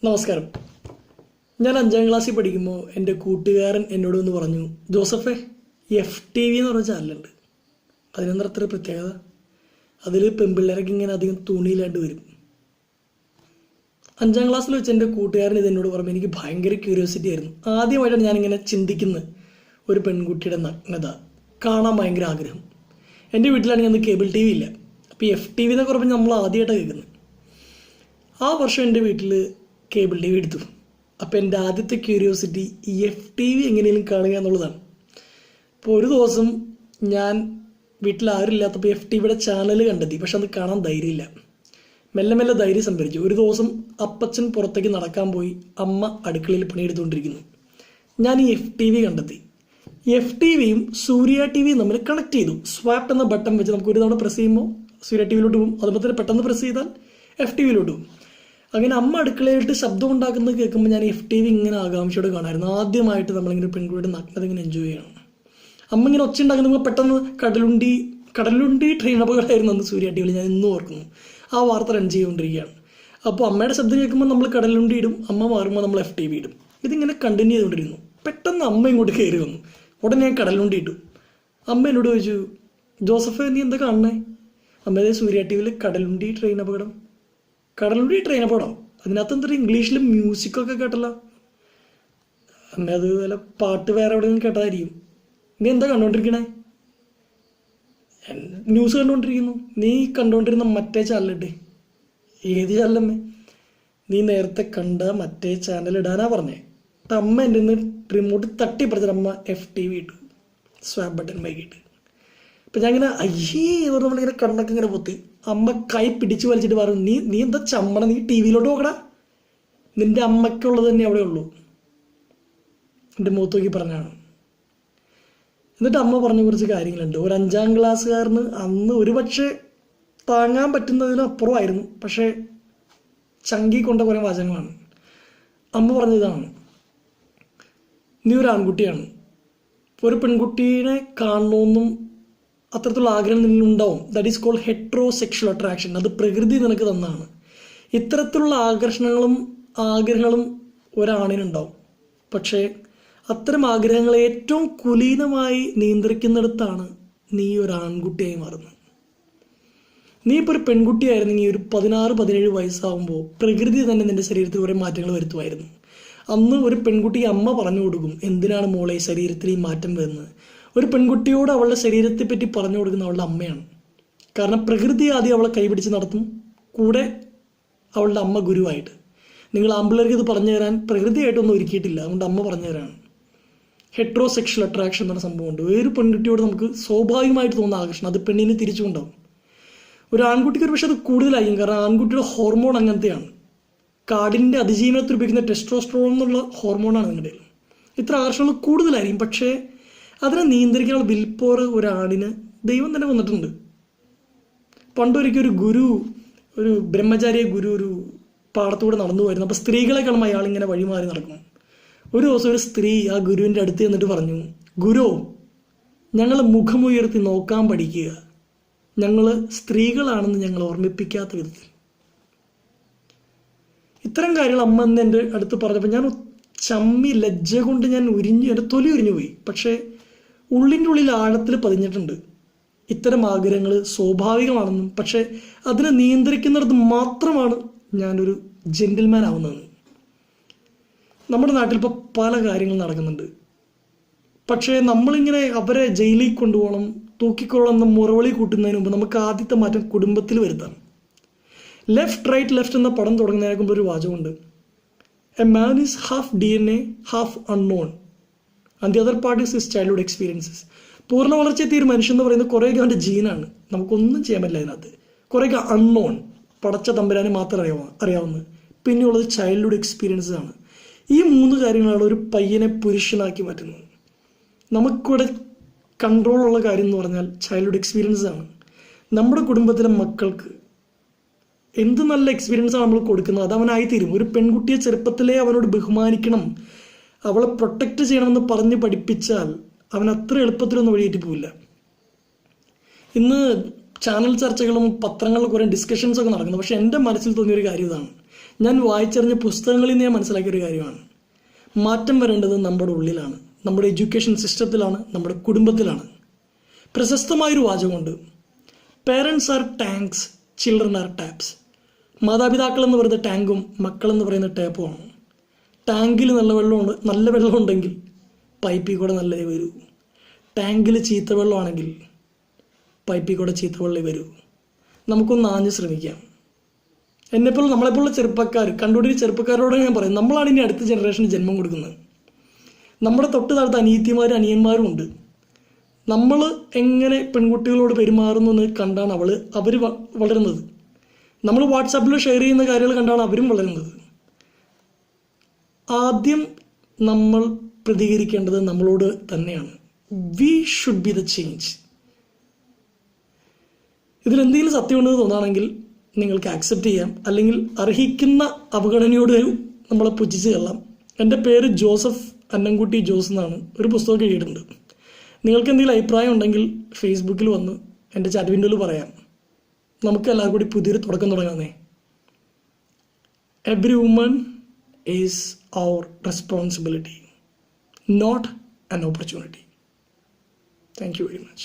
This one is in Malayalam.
നമസ്കാരം. ഞാൻ 5ാം ക്ലാസ്സിൽ പഠിക്കുമ്പോൾ എൻ്റെ കൂട്ടുകാരൻ എന്നോട് ഒന്ന് പറഞ്ഞു, ജോസഫേ, FTV എന്ന് പറഞ്ഞ ചാനലുണ്ട്, അതിനെന്താ അത്ര പ്രത്യേകത? അതിൽ പെൺപിള്ളേരൊക്കെ ഇങ്ങനെ അധികം തുണിയിലാണ്ട് വരും. 5ാം ക്ലാസ്സിൽ വെച്ച് എൻ്റെ കൂട്ടുകാരൻ ഇതെന്നോട് പറഞ്ഞു. എനിക്ക് ഭയങ്കര ക്യൂരിയോസിറ്റി ആയിരുന്നു. ആദ്യമായിട്ടാണ് ഞാനിങ്ങനെ ചിന്തിക്കുന്നത്, ഒരു പെൺകുട്ടിയുടെ നഗ്നത കാണാൻ ഭയങ്കര ആഗ്രഹം. എൻ്റെ വീട്ടിലാണെങ്കിൽ അന്ന് കേബിൾ TV ഇല്ല. അപ്പോൾ FTV എന്നൊക്കെ പറഞ്ഞ് നമ്മൾ ആദ്യമായിട്ടാണ് കേൾക്കുന്നത്. ആ വർഷം എൻ്റെ വീട്ടിൽ കേബിൾ TV എടുത്തു. അപ്പോൾ എൻ്റെ ആദ്യത്തെ ക്യൂരിയോസിറ്റി ഈ FTV എങ്ങനെയും കാണുക എന്നുള്ളതാണ്. അപ്പോൾ ഒരു ദിവസം ഞാൻ വീട്ടിൽ ആരുമില്ലാത്തപ്പോൾ FTVയുടെ ചാനൽ കണ്ടെത്തി. പക്ഷെ അത് കാണാൻ ധൈര്യമില്ല. മെല്ലെ മെല്ലെ ധൈര്യം സംഭരിച്ചു. ഒരു ദിവസം അപ്പച്ചൻ പുറത്തേക്ക് നടക്കാൻ പോയി, അമ്മ അടുക്കളയിൽ പണിയെടുത്തുകൊണ്ടിരിക്കുന്നു. ഞാൻ ഈ FTV കണ്ടെത്തി. FTVയും സൂര്യ TVയും തമ്മിൽ കണക്ട് ചെയ്തു. സ്വാപ്പ് എന്ന ബട്ടൺ വെച്ച് നമുക്ക് ഒരു തവണ പ്രസ് ചെയ്യുമ്പോൾ സൂര്യ TVയിലോട്ട് പോകും. അതുപോലെ തന്നെ പെട്ടെന്ന് പ്രസ് ചെയ്താൽ FTVയിലോട്ട് പോകും. അങ്ങനെ അമ്മ അടുക്കളയായിട്ട് ശബ്ദം ഉണ്ടാക്കുന്നത് കേൾക്കുമ്പോൾ ഞാൻ FTV ഇങ്ങനെ ആകാംക്ഷയോടെ കാണാമായിരുന്നു. ആദ്യമായിട്ട് നമ്മളിങ്ങനെ പെൺകുട്ടിയുടെ നഗ്നത ഇങ്ങനെ എൻജോയ് ചെയ്യണം. അമ്മ ഇങ്ങനെ ഒച്ച ഉണ്ടാക്കുന്ന പെട്ടെന്ന് കടലുണ്ടി ട്രെയിൻ അപകടമായിരുന്നു അന്ന് സൂര്യ TVയിൽ. ഞാൻ ഇന്നും ഓർക്കുന്നു. ആ വാർത്ത റൺ ചെയ്തുകൊണ്ടിരിക്കുകയാണ്. അപ്പോൾ അമ്മയുടെ ശബ്ദം കേൾക്കുമ്പോൾ നമ്മൾ കടലുണ്ടി ഇടും, അമ്മ മാറുമ്പോൾ നമ്മൾ FTV ഇടും. ഇതിങ്ങനെ കണ്ടിന്യൂ ചെയ്തുകൊണ്ടിരുന്നു. പെട്ടെന്ന് അമ്മ ഇങ്ങോട്ട് കയറി വന്നു. ഉടനെ ഞാൻ കടലുണ്ടി ഇട്ടു. അമ്മ എന്നോട് ചോദിച്ചു, ജോസഫ് നീ എന്താ കാണണേ? അമ്മയുടെ സൂര്യ TVയിൽ കടലുണ്ടി ട്രെയിൻ അപകടം അപകടം. അതിനകത്ത് എന്തൊരു ഇംഗ്ലീഷിൽ മ്യൂസിക്കൊക്കെ കേട്ടല്ലോ. അമ്മ അത് വല്ല പാട്ട് വേറെ എവിടെയെങ്കിലും കേട്ടതായിരിക്കും. നീ എന്താ കണ്ടുകൊണ്ടിരിക്കണേ? ന്യൂസ് കണ്ടുകൊണ്ടിരിക്കുന്നു. നീ കണ്ടുകൊണ്ടിരുന്ന മറ്റേ ചാനലിട്ട്. ഏത് ചാനലമ്മേ? നീ നേരത്തെ കണ്ട മറ്റേ ചാനൽ ഇടാനാ പറഞ്ഞേ. അമ്മ എൻ്റെ നിന്ന് റിമോട്ട് തട്ടി പറിച്ചിട്ട് അമ്മ FTV ഇട്ടു, സ്വാപ്പ് ബട്ടൺ വൈകിട്ട്. അപ്പം ഞാൻ ഇങ്ങനെ അയ്യേ എന്ന് നമ്മളിങ്ങനെ കണ്ണൊക്കെ ഇങ്ങനെ പൊത്തി. അമ്മ കൈ പിടിച്ച് വലിച്ചിട്ട് പറഞ്ഞു, നീ എന്താ ചമ്മണ, നീ TVയിലോട്ട് നോക്കടാ, നിന്റെ അമ്മയ്ക്കുള്ളത് തന്നെ അവിടെ ഉള്ളൂ. എൻ്റെ മുഖത്ത് നോക്കി പറഞ്ഞാണ്. എന്നിട്ട് അമ്മ പറഞ്ഞ കുറച്ച് കാര്യങ്ങളുണ്ട്. ഒരു 5ാം ക്ലാസ്സുകാരന് അന്ന് ഒരുപക്ഷെ താങ്ങാൻ പറ്റുന്നതിനും അപ്പുറമായിരുന്നു. പക്ഷേ ചങ്കി കൊണ്ട കുറേ വാചകങ്ങളാണ്. അമ്മ പറഞ്ഞതാണ്, നീ ഒരു ആൺകുട്ടിയാണ്, ഒരു പെൺകുട്ടീനെ കാണണമെന്നും അത്തരത്തിലുള്ള ആഗ്രഹം നിന്നുണ്ടാവും. That is called heterosexual attraction. അത് പ്രകൃതി നിനക്ക് തന്നാണ്. ഇത്തരത്തിലുള്ള ആഗ്രഹങ്ങളും ഒരാണിനുണ്ടാവും. പക്ഷേ അത്തരം ആഗ്രഹങ്ങളെ ഏറ്റവും കുലീനമായി നിയന്ത്രിക്കുന്നിടത്താണ് നീ ഒരു ആൺകുട്ടിയായി മാറുന്നത്. നീ ഇപ്പോൾ ഒരു പെൺകുട്ടിയായിരുന്നെങ്കിൽ ഒരു 16-17 വയസ്സാകുമ്പോൾ പ്രകൃതി തന്നെ നിന്റെ ശരീരത്തിൽ കുറേ മാറ്റങ്ങൾ വരുത്തുമായിരുന്നു. അന്ന് ഒരു പെൺകുട്ടിക്ക് അമ്മ പറഞ്ഞു കൊടുക്കും, എന്തിനാണ് മോളെ ശരീരത്തിൽ ഈ മാറ്റം വരുന്നത്. ഒരു പെൺകുട്ടിയോട് അവളുടെ ശരീരത്തെ പറ്റി പറഞ്ഞു കൊടുക്കുന്ന അവളുടെ അമ്മയാണ്. കാരണം പ്രകൃതി ആദ്യം അവളെ കൈപിടിച്ച് നടത്തും, കൂടെ അവളുടെ അമ്മ ഗുരുവായിട്ട്. നിങ്ങൾ ആമ്പിള്ളേർക്ക് ഇത് പറഞ്ഞു തരാൻ പ്രകൃതിയായിട്ടൊന്നും ഒരുക്കിയിട്ടില്ല, അതുകൊണ്ട് അമ്മ പറഞ്ഞു തരാണ്. ഹെട്രോസെക്ഷൽ അട്രാക്ഷൻ എന്ന സംഭവമുണ്ട്. ഒരു പെൺകുട്ടിയോട് നമുക്ക് സ്വാഭാവികമായിട്ട് തോന്നുന്ന ആകർഷണം അത് പെണ്ണിന് തിരിച്ചുകൊണ്ടാവും. ഒരു ആൺകുട്ടിക്ക് ഒരു പക്ഷേ അത് കൂടുതലായിരിക്കും. കാരണം ആൺകുട്ടിയുടെ ഹോർമോൺ അങ്ങനത്തെയാണ്. കാടിൻ്റെ അതിജീവനത്തിൽ ഉപയോഗിക്കുന്ന ടെസ്റ്റോസ്റ്ററോൺ എന്നുള്ള ഹോർമോണാണ് നിങ്ങളുടെ. ഇത്ര ആകർഷണങ്ങൾ കൂടുതലായിരിക്കും. പക്ഷേ അതിനെ നിയന്ത്രിക്കാനുള്ള വിൽ പവർ ഒരാണിന് ദൈവം തന്നെ വന്നിട്ടുണ്ട്. പണ്ടൊരിക്കൽ ഒരു ബ്രഹ്മചാരിയ ഗുരു ഒരു പാടത്തൂടെ നടന്നു വരുന്നു. അപ്പോൾ സ്ത്രീകളെ കാണുമ്പോൾ അയാളിങ്ങനെ വഴിമാറി നടക്കും. ഒരു ദിവസം ഒരു സ്ത്രീ ആ ഗുരുവിൻ്റെ അടുത്ത് ചെന്നിട്ട് പറഞ്ഞു, ഗുരു, ഞങ്ങൾ മുഖമുയർത്തി നോക്കാൻ പഠിക്കുക, ഞങ്ങൾ സ്ത്രീകളാണെന്ന് ഞങ്ങൾ ഓർമ്മിപ്പിക്കാത്ത വിധത്തിൽ. ഇത്തരം കാര്യങ്ങൾ അമ്മ എന്ന് എൻ്റെ അടുത്ത് പറഞ്ഞപ്പോൾ ഞാൻ ചമ്മി ലജ്ജ കൊണ്ട് ഞാൻ എൻ്റെ തൊലി ഉരിഞ്ഞു പോയി. പക്ഷേ ഉള്ളിൻ്റെ ഉള്ളിൽ ആഴത്തിൽ പതിഞ്ഞിട്ടുണ്ട് ഇത്തരം ആഗ്രഹങ്ങൾ സ്വാഭാവികമാണെന്നും, പക്ഷേ അതിനെ നിയന്ത്രിക്കുന്നിടത്ത് മാത്രമാണ് ഞാനൊരു ജെന്റിൽമാൻ ആവുന്നതെന്ന്. നമ്മുടെ നാട്ടിൽ ഇപ്പോൾ പല കാര്യങ്ങൾ നടക്കുന്നുണ്ട്. പക്ഷേ നമ്മളിങ്ങനെ അവരെ ജയിലിൽ കൊണ്ടുപോകണം, തൂക്കിക്കൊള്ളണം എന്ന മുറവിളി കൂട്ടുന്നതിന് മുമ്പ് നമുക്ക് ആദ്യത്തെ മാറ്റം കുടുംബത്തിൽ വരുത്താം. ലെഫ്റ്റ് റൈറ്റ് ലെഫ്റ്റ് എന്ന പടം തുടങ്ങുന്നതിന് മുമ്പ് ഒരു വാചകമുണ്ട്, a man is half DNA, half unknown, and the other part is his childhood experiences. പൂർണ്ണ വളർച്ചയെത്തിയ ഒരു മനുഷ്യൻ എന്ന് പറയുന്നത് കുറേയൊക്കെ അവൻ്റെ ജീനാണ്, നമുക്കൊന്നും ചെയ്യാൻ പറ്റില്ല അതിനകത്ത്. കുറേയൊക്കെ അൺനോൺ, പടച്ച തമ്പുരാന് മാത്രം അറിയാവുന്നത്. പിന്നെയുള്ളത് ചൈൽഡ്ഹുഡ് എക്സ്പീരിയൻസസ് ആണ്. ഈ 3 കാര്യങ്ങളാണ് ഒരു പയ്യനെ പുരുഷനാക്കി മാറ്റുന്നത്. നമുക്കിവിടെ കൺട്രോളുള്ള കാര്യം എന്ന് പറഞ്ഞാൽ ചൈൽഡ്ഹുഡ് എക്സ്പീരിയൻസ് ആണ്. നമ്മുടെ കുടുംബത്തിലെ മക്കൾക്ക് എന്ത് നല്ല എക്സ്പീരിയൻസാണ് നമ്മൾ കൊടുക്കുന്നത്, അത് അവനായിത്തീരും. ഒരു പെൺകുട്ടിയെ ചെറുപ്പത്തിലേ അവനോട് ബഹുമാനിക്കണം, അവളെ പ്രൊട്ടക്റ്റ് ചെയ്യണമെന്ന് പറഞ്ഞ് പഠിപ്പിച്ചാൽ അവൻ അത്ര എളുപ്പത്തിലൊന്നും വഴിയേറ്റി പോവില്ല. ഇന്ന് ചാനൽ ചർച്ചകളും പത്രങ്ങളിൽ കുറേ ഡിസ്കഷൻസൊക്കെ നടക്കുന്നു. പക്ഷേ എൻ്റെ മനസ്സിൽ തോന്നിയൊരു കാര്യം ഇതാണ്, ഞാൻ വായിച്ചറിഞ്ഞ പുസ്തകങ്ങളിൽ നിന്ന് ഞാൻ മനസ്സിലാക്കിയൊരു കാര്യമാണ്. മാറ്റം വരേണ്ടത് നമ്മുടെ ഉള്ളിലാണ്, നമ്മുടെ എഡ്യൂക്കേഷൻ സിസ്റ്റത്തിലാണ്, നമ്മുടെ കുടുംബത്തിലാണ്. പ്രശസ്തമായൊരു വാചകമുണ്ട്, parents are tanks, children are taps. മാതാപിതാക്കൾ എന്ന് പറയുന്നത് ടാങ്കും മക്കളെന്ന് പറയുന്ന ടാപ്പുമാണ്. ടാങ്കിൽ നല്ല വെള്ളമുണ്ടെങ്കിൽ പൈപ്പിൽ കൂടെ നല്ലതേ വരൂ. ടാങ്കിൽ ചീത്ത വെള്ളമാണെങ്കിൽ പൈപ്പിൽ കൂടെ ചീത്ത വെള്ളമേ വരൂ. നമുക്കൊന്ന് ആഞ്ഞ് ശ്രമിക്കാം. എന്നെപ്പോലുള്ള നമ്മളെപ്പോലുള്ള ചെറുപ്പക്കാർ, കണ്ടുപിടിച്ച ചെറുപ്പക്കാരോട് ഞാൻ പറയും, നമ്മളാണ് ഇനി അടുത്ത ജനറേഷന് ജന്മം കൊടുക്കുന്നത്. നമ്മുടെ തൊട്ട് താഴത്ത് അനിയത്തിമാരും അനിയന്മാരും ഉണ്ട്. നമ്മൾ എങ്ങനെ പെൺകുട്ടികളോട് പെരുമാറുന്നു എന്ന് കണ്ടാണ് അവർ വളരുന്നത്. നമ്മൾ വാട്സാപ്പിൽ ഷെയർ ചെയ്യുന്ന കാര്യങ്ങൾ കണ്ടാണ് അവരും വളരുന്നത്. ആദ്യം നമ്മൾ പ്രതികരിക്കേണ്ടത് നമ്മളോട് തന്നെയാണ്. We should be the change. ഇതിലെന്തെങ്കിലും സത്യമുണ്ടെന്ന് തോന്നുകയാണെങ്കിൽ നിങ്ങൾക്ക് ആക്സെപ്റ്റ് ചെയ്യാം, അല്ലെങ്കിൽ അർഹിക്കുന്ന അവഗണനയോട് നമ്മളെ പുച്ഛിച്ച് കൊള്ളാം. എൻ്റെ പേര് ജോസഫ് അന്നംകുട്ടി ജോസ് എന്നാണ്. ഒരു പുസ്തകമൊക്കെ എഴുതിയിട്ടുണ്ട്. നിങ്ങൾക്ക് എന്തെങ്കിലും അഭിപ്രായം ഉണ്ടെങ്കിൽ ഫേസ്ബുക്കിൽ വന്ന് എൻ്റെ ചാറ്റ് വിൻഡോയിൽ പറയാം. നമുക്ക് എല്ലാവർക്കും കൂടി പുതിയൊരു തുടക്കം തുടങ്ങാന്നേ. Every woman is our responsibility, not an opportunity. Thank you very much.